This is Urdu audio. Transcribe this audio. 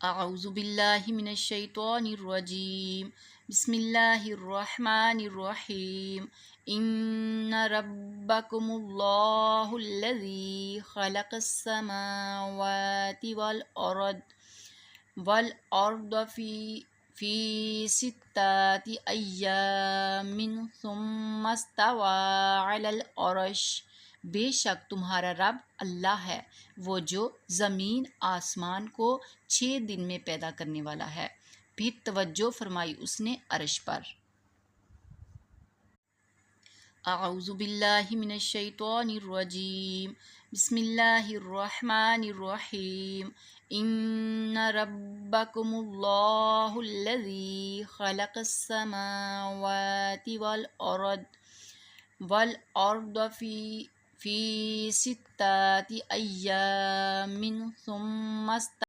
اعوذ باللہ من الشیطان الرجیم بسم اللہ الرحمن الرحیم ان ربکم اللہ الذی خلق السماوات والارض فی ستۃ ایام ثم استوى علی العرش، بے شک تمہارا رب اللہ ہے، وہ جو زمین آسمان کو 6 دن میں پیدا کرنے والا ہے، پھر توجہ فرمائی اس نے عرش پر۔ اعوذ باللہ من الشیطان الرجیم بسم اللہ الرحمن الرحیم ان ربکم اللہ الذی خلق السماوات والارض فی ستۃ ایام ثم